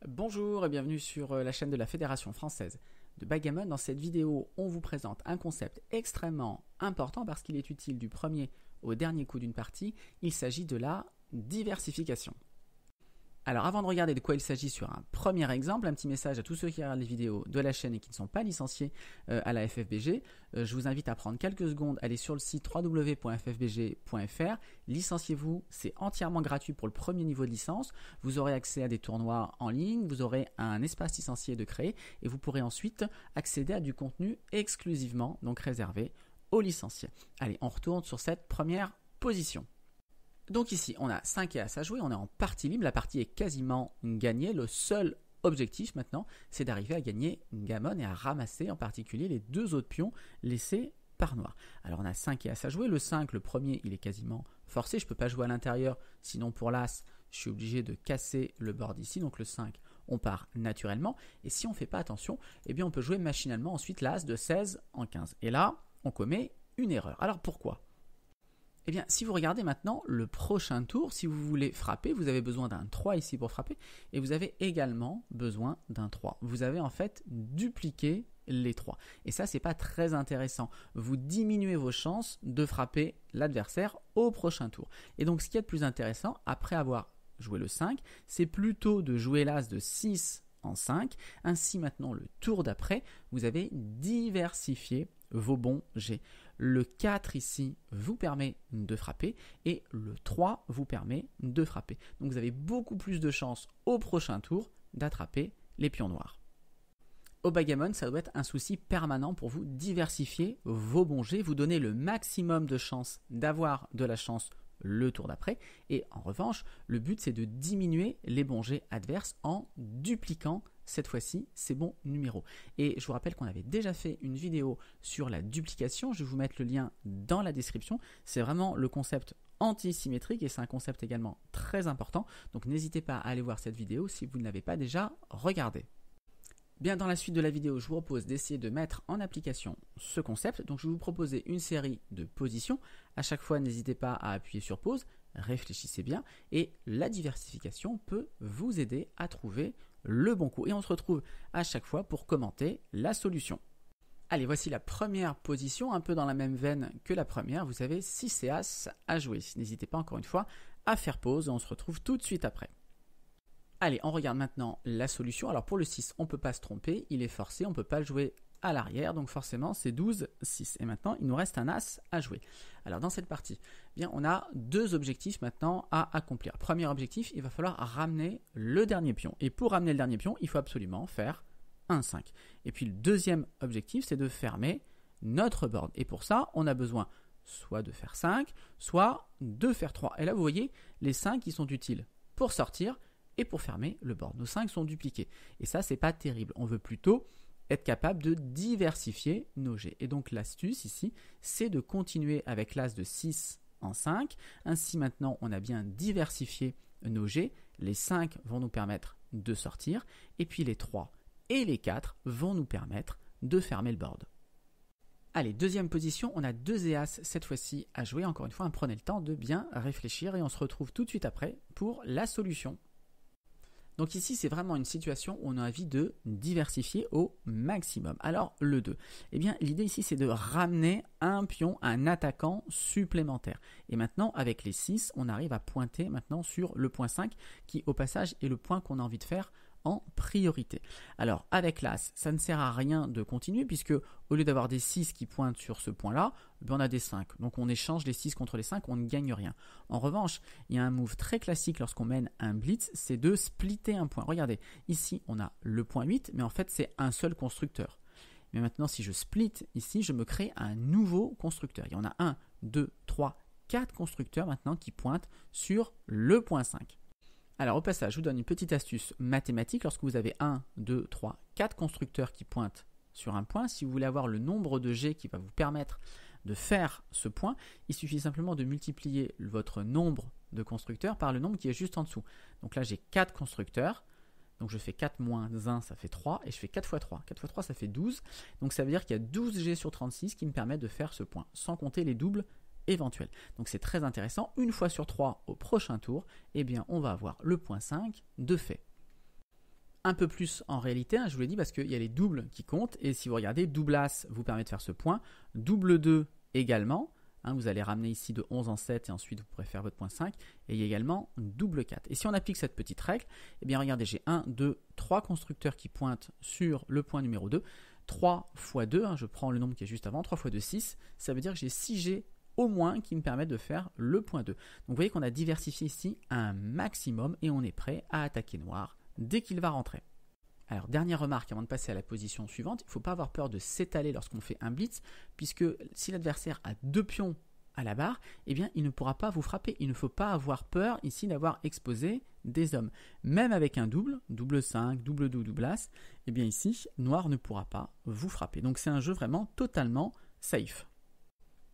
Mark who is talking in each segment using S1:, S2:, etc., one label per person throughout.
S1: Bonjour et bienvenue sur la chaîne de la Fédération française de backgammon. Dans cette vidéo, on vous présente un concept extrêmement important parce qu'il est utile du premier au dernier coup d'une partie. Il s'agit de la diversification. Alors avant de regarder de quoi il s'agit sur un premier exemple, un petit message à tous ceux qui regardent les vidéos de la chaîne et qui ne sont pas licenciés à la FFBG. Je vous invite à prendre quelques secondes, aller sur le site www.ffbg.fr. Licenciez-vous, c'est entièrement gratuit pour le premier niveau de licence. Vous aurez accès à des tournois en ligne, vous aurez un espace licencié de créer et vous pourrez ensuite accéder à du contenu exclusivement donc réservé aux licenciés. Allez, on retourne sur cette première position. Donc ici, on a 5 As à jouer, on est en partie libre, la partie est quasiment gagnée. Le seul objectif maintenant, c'est d'arriver à gagner une gammon et à ramasser en particulier les deux autres pions laissés par noir. Alors on a 5 As à jouer, le 5, le premier, il est quasiment forcé, je ne peux pas jouer à l'intérieur, sinon pour l'As, je suis obligé de casser le board ici, donc le 5, on part naturellement. Et si on ne fait pas attention, eh bien on peut jouer machinalement ensuite l'As de 16 en 15. Et là, on commet une erreur. Alors pourquoi ? Eh bien, si vous regardez maintenant le prochain tour, si vous voulez frapper, vous avez besoin d'un 3 ici pour frapper et vous avez également besoin d'un 3. Vous avez en fait dupliqué les 3. Et ça, c'est pas très intéressant. Vous diminuez vos chances de frapper l'adversaire au prochain tour. Et donc, ce qui est le plus intéressant, après avoir joué le 5, c'est plutôt de jouer l'As de 6 en 5. Ainsi, maintenant, le tour d'après, vous avez diversifié vos bons jets. Le 4 ici vous permet de frapper et le 3 vous permet de frapper. Donc vous avez beaucoup plus de chances au prochain tour d'attraper les pions noirs. Au backgammon, ça doit être un souci permanent pour vous diversifier vos bons jets, vous donner le maximum de chances d'avoir de la chance le tour d'après. Et en revanche, le but c'est de diminuer les bons jets adverses en dupliquant cette fois-ci ces bons numéros. Et je vous rappelle qu'on avait déjà fait une vidéo sur la duplication, je vais vous mettre le lien dans la description. C'est vraiment le concept antisymétrique et c'est un concept également très important. Donc n'hésitez pas à aller voir cette vidéo si vous ne l'avez pas déjà regardée. Bien, dans la suite de la vidéo, je vous propose d'essayer de mettre en application ce concept. Donc je vais vous proposer une série de positions. À chaque fois, n'hésitez pas à appuyer sur pause, réfléchissez bien et la diversification peut vous aider à trouver le bon coup. Et on se retrouve à chaque fois pour commenter la solution. Allez, voici la première position, un peu dans la même veine que la première. Vous avez 6 et As à jouer. N'hésitez pas encore une fois à faire pause et on se retrouve tout de suite après. Allez, on regarde maintenant la solution. Alors pour le 6, on ne peut pas se tromper, il est forcé, on ne peut pas le jouer à l'arrière, donc forcément c'est 12, 6. Et maintenant, il nous reste un As à jouer. Alors dans cette partie, bien, on a deux objectifs maintenant à accomplir. Premier objectif, il va falloir ramener le dernier pion. Et pour ramener le dernier pion, il faut absolument faire un 5. Et puis le deuxième objectif, c'est de fermer notre board. Et pour ça, on a besoin soit de faire 5, soit de faire 3. Et là, vous voyez, les 5 qui sont utiles pour sortir et pour fermer le board. Nos 5 sont dupliqués. Et ça, c'est pas terrible. On veut plutôt être capable de diversifier nos jets. Et donc l'astuce ici, c'est de continuer avec l'As de 6 en 5. Ainsi maintenant, on a bien diversifié nos jets. Les 5 vont nous permettre de sortir. Et puis les 3 et les 4 vont nous permettre de fermer le board. Allez, deuxième position, on a 2 et As cette fois-ci à jouer. Encore une fois, prenez le temps de bien réfléchir et on se retrouve tout de suite après pour la solution. Donc ici, c'est vraiment une situation où on a envie de diversifier au maximum. Alors, le 2. Eh bien, l'idée ici, c'est de ramener un pion, un attaquant supplémentaire. Et maintenant, avec les 6, on arrive à pointer maintenant sur le point 5, qui au passage est le point qu'on a envie de faire en priorité. Alors, avec l'As, ça ne sert à rien de continuer, puisque au lieu d'avoir des 6 qui pointent sur ce point-là, on a des 5. Donc, on échange les 6 contre les 5, on ne gagne rien. En revanche, il y a un move très classique lorsqu'on mène un blitz, c'est de splitter un point. Regardez, ici, on a le point 8, mais en fait, c'est un seul constructeur. Mais maintenant, si je split ici, je me crée un nouveau constructeur. Il y en a 1, 2, 3, 4 constructeurs maintenant qui pointent sur le point 5. Alors au passage, je vous donne une petite astuce mathématique. Lorsque vous avez 1, 2, 3, 4 constructeurs qui pointent sur un point, si vous voulez avoir le nombre de jets qui va vous permettre de faire ce point, il suffit simplement de multiplier votre nombre de constructeurs par le nombre qui est juste en dessous. Donc là, j'ai 4 constructeurs. Donc je fais 4 moins 1, ça fait 3. Et je fais 4 fois 3. 4 fois 3, ça fait 12. Donc ça veut dire qu'il y a 12 jets sur 36 qui me permettent de faire ce point, sans compter les doubles éventuel. Donc c'est très intéressant. Une fois sur 3 au prochain tour, eh bien on va avoir le point 5 de fait. un peu plus en réalité, je vous l'ai dit, parce qu'il y a les doubles qui comptent. Et si vous regardez, double As vous permet de faire ce point, double 2 également. Vous allez ramener ici de 11 en 7 et ensuite vous pourrez faire votre point 5. Et il y a également double 4. Et si on applique cette petite règle, eh bien regardez, j'ai 1, 2, 3 constructeurs qui pointent sur le point numéro 2. 3 fois 2, je prends le nombre qui est juste avant, 3 fois 2, 6. Ça veut dire que j'ai 6 G au moins qui me permettent de faire le point 2. Donc vous voyez qu'on a diversifié ici un maximum et on est prêt à attaquer noir dès qu'il va rentrer. Alors, dernière remarque avant de passer à la position suivante, il ne faut pas avoir peur de s'étaler lorsqu'on fait un blitz, puisque si l'adversaire a 2 pions à la barre, eh bien, il ne pourra pas vous frapper. Il ne faut pas avoir peur ici d'avoir exposé des hommes. Même avec un double, double 5, double 2, double As, eh bien ici, noir ne pourra pas vous frapper. Donc c'est un jeu vraiment totalement safe.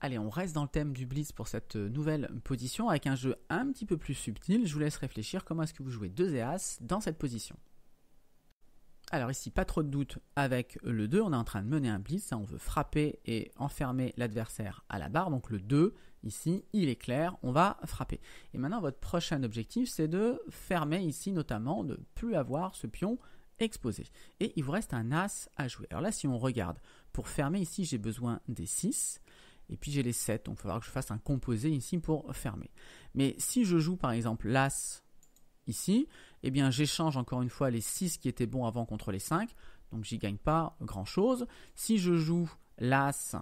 S1: Allez, on reste dans le thème du blitz pour cette nouvelle position avec un jeu un petit peu plus subtil. Je vous laisse réfléchir comment est-ce que vous jouez 2 et As dans cette position. Alors ici, pas trop de doute avec le 2, on est en train de mener un blitz, on veut frapper et enfermer l'adversaire à la barre, donc le 2, ici, il est clair, on va frapper. Et maintenant, votre prochain objectif, c'est de fermer ici, notamment, de ne plus avoir ce pion exposé. Et il vous reste un As à jouer. Alors là, si on regarde, pour fermer ici, j'ai besoin des 6, et puis j'ai les 7, donc il va falloir que je fasse un composé ici pour fermer. Mais si je joue par exemple l'As ici, eh bien j'échange encore une fois les 6 qui étaient bons avant contre les 5, donc j'y gagne pas grand chose. Si je joue l'As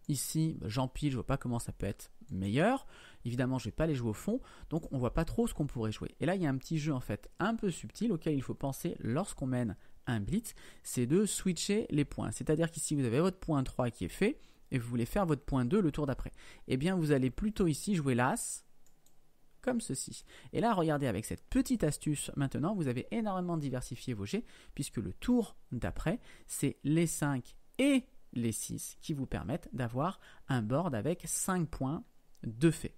S1: ici, j'empile, je vois pas comment ça peut être meilleur. Évidemment, je vais pas les jouer au fond, donc on voit pas trop ce qu'on pourrait jouer. Et là, il y a un petit jeu en fait un peu subtil auquel il faut penser lorsqu'on mène un blitz, c'est de switcher les points. C'est-à-dire qu'ici, vous avez votre point 3 qui est fait, et vous voulez faire votre point 2 le tour d'après. Eh bien, vous allez plutôt ici jouer l'As, comme ceci. Et là, regardez, avec cette petite astuce, maintenant, vous avez énormément diversifié vos jets, puisque le tour d'après, c'est les 5 et les 6 qui vous permettent d'avoir un board avec 5 points de fait.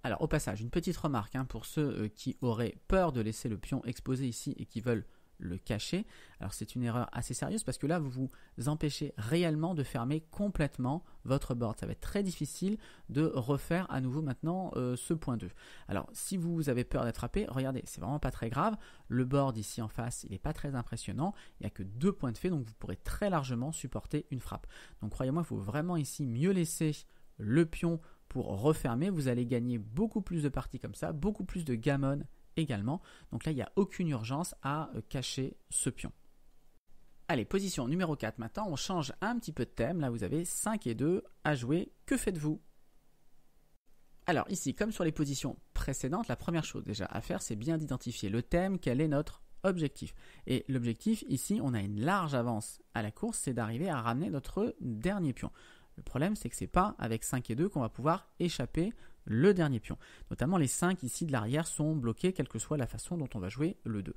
S1: Alors, au passage, une petite remarque pour ceux qui auraient peur de laisser le pion exposé ici et qui veulent le cacher. Alors c'est une erreur assez sérieuse parce que là vous vous empêchez réellement de fermer complètement votre board. Ça va être très difficile de refaire à nouveau maintenant ce point 2. Alors si vous avez peur d'être frappé, regardez, c'est vraiment pas très grave. Le board ici en face, il n'est pas très impressionnant. Il n'y a que 2 points de fait, donc vous pourrez très largement supporter une frappe. Donc croyez-moi, il faut vraiment ici mieux laisser le pion pour refermer. Vous allez gagner beaucoup plus de parties comme ça, beaucoup plus de gammon également. Donc là, il n'y a aucune urgence à cacher ce pion. Allez, position numéro 4. Maintenant, on change un petit peu de thème. Là, vous avez 5 et 2 à jouer. Que faites-vous? Alors ici, comme sur les positions précédentes, la première chose déjà à faire, c'est bien d'identifier le thème, quel est notre objectif. Et l'objectif, ici, on a une large avance à la course, c'est d'arriver à ramener notre dernier pion. Le problème, c'est que ce n'est pas avec 5 et 2 qu'on va pouvoir échapper le dernier pion. Notamment les 5 ici de l'arrière sont bloqués, quelle que soit la façon dont on va jouer le 2.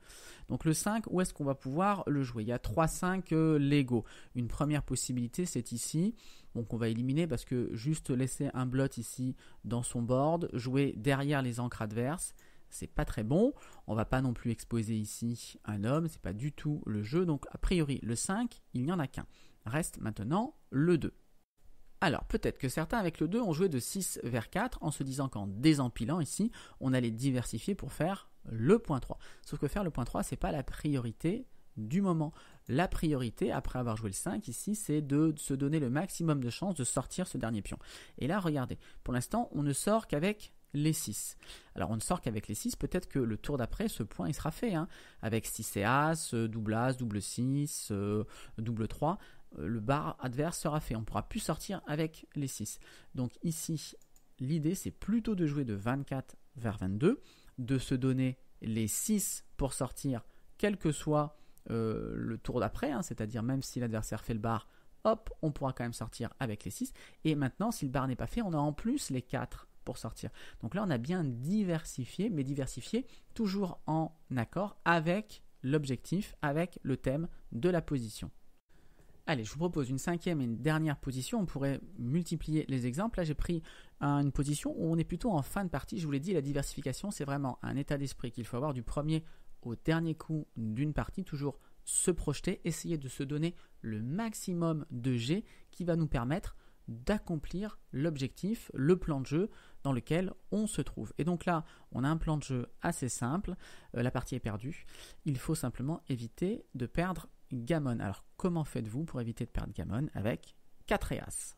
S1: Donc le 5, où est-ce qu'on va pouvoir le jouer? Il y a 3-5 Lego. Une première possibilité, c'est ici. Donc on va éliminer parce que juste laisser un blot ici dans son board, jouer derrière les encres adverses, c'est pas très bon. On va pas non plus exposer ici un homme, c'est pas du tout le jeu. Donc a priori, le 5, il n'y en a qu'un. Reste maintenant le 2. Alors, peut-être que certains avec le 2 ont joué de 6 vers 4 en se disant qu'en désempilant ici, on allait diversifier pour faire le point 3. Sauf que faire le point 3, ce n'est pas la priorité du moment. La priorité, après avoir joué le 5 ici, c'est de se donner le maximum de chances de sortir ce dernier pion. Et là, regardez, pour l'instant, on ne sort qu'avec les 6. Alors, on ne sort qu'avec les 6, peut-être que le tour d'après, ce point, il sera fait, avec 6 et As, double 6, double 3. Le bar adverse sera fait. On ne pourra plus sortir avec les 6. Donc ici, l'idée, c'est plutôt de jouer de 24 vers 22, de se donner les 6 pour sortir, quel que soit le tour d'après, c'est-à-dire même si l'adversaire fait le bar, hop, on pourra quand même sortir avec les 6. Et maintenant, si le bar n'est pas fait, on a en plus les 4 pour sortir. Donc là, on a bien diversifié, mais diversifié toujours en accord avec l'objectif, avec le thème de la position. Allez, je vous propose une 5e et une dernière position. On pourrait multiplier les exemples. Là, j'ai pris une position où on est plutôt en fin de partie. Je vous l'ai dit, la diversification, c'est vraiment un état d'esprit qu'il faut avoir du premier au dernier coup d'une partie. Toujours se projeter, essayer de se donner le maximum de jets qui va nous permettre d'accomplir l'objectif, le plan de jeu dans lequel on se trouve. Et donc là, on a un plan de jeu assez simple, la partie est perdue, il faut simplement éviter de perdre Gammon. Alors comment faites-vous pour éviter de perdre Gammon avec 4 et As?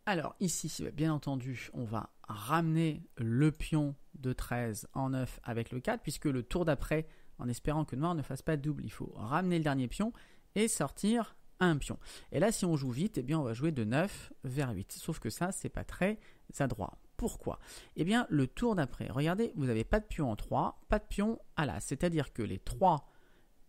S1: Alors ici, bien entendu, on va ramener le pion de 13 en 9 avec le 4, puisque le tour d'après, en espérant que Noir ne fasse pas de double, il faut ramener le dernier pion et sortir un pion. Et là, si on joue vite, eh bien, on va jouer de 9 vers 8. Sauf que ça, c'est pas très adroit. Pourquoi? Eh bien, le tour d'après, regardez, vous n'avez pas de pion en 3, pas de pion à l'As. C'est-à-dire que les 3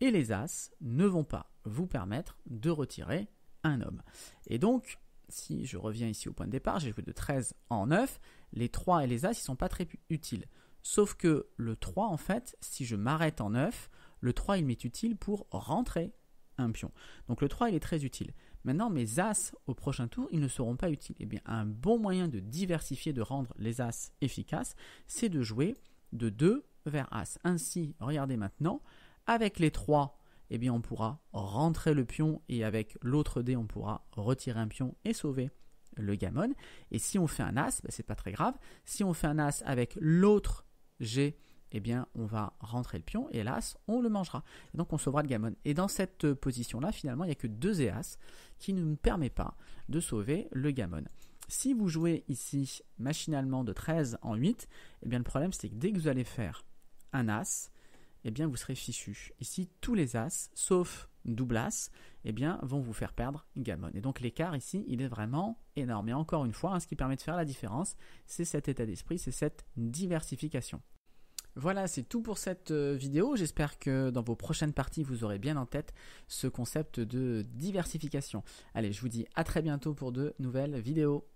S1: et les As ne vont pas vous permettre de retirer un homme. Et donc, si je reviens ici au point de départ, j'ai joué de 13 en 9, les 3 et les As, ils ne sont pas très utiles. Sauf que le 3, en fait, si je m'arrête en 9, le 3, il m'est utile pour rentrer un pion. Donc le 3, il est très utile. Maintenant, mes As au prochain tour, ils ne seront pas utiles. Eh bien, un bon moyen de diversifier, de rendre les As efficaces, c'est de jouer de 2 vers As. Ainsi, regardez maintenant, avec les 3, eh bien, on pourra rentrer le pion et avec l'autre dé, on pourra retirer un pion et sauver le Gammon. Et si on fait un As, c'est pas très grave. Si on fait un As avec l'autre G, eh bien, on va rentrer le pion et l'As, on le mangera. Et donc, on sauvera le Gammon. Et dans cette position-là, finalement, il n'y a que 2 et As qui ne nous permet pas de sauver le Gammon. Si vous jouez ici machinalement de 13 en 8, eh bien, le problème, c'est que dès que vous allez faire un As, eh bien, vous serez fichu. Ici, tous les As, sauf double As, eh bien, vont vous faire perdre Gammon. Et donc, l'écart ici, il est vraiment énorme. Et encore une fois, ce qui permet de faire la différence, c'est cet état d'esprit, c'est cette diversification. Voilà, c'est tout pour cette vidéo. J'espère que dans vos prochaines parties, vous aurez bien en tête ce concept de diversification. Allez, je vous dis à très bientôt pour de nouvelles vidéos.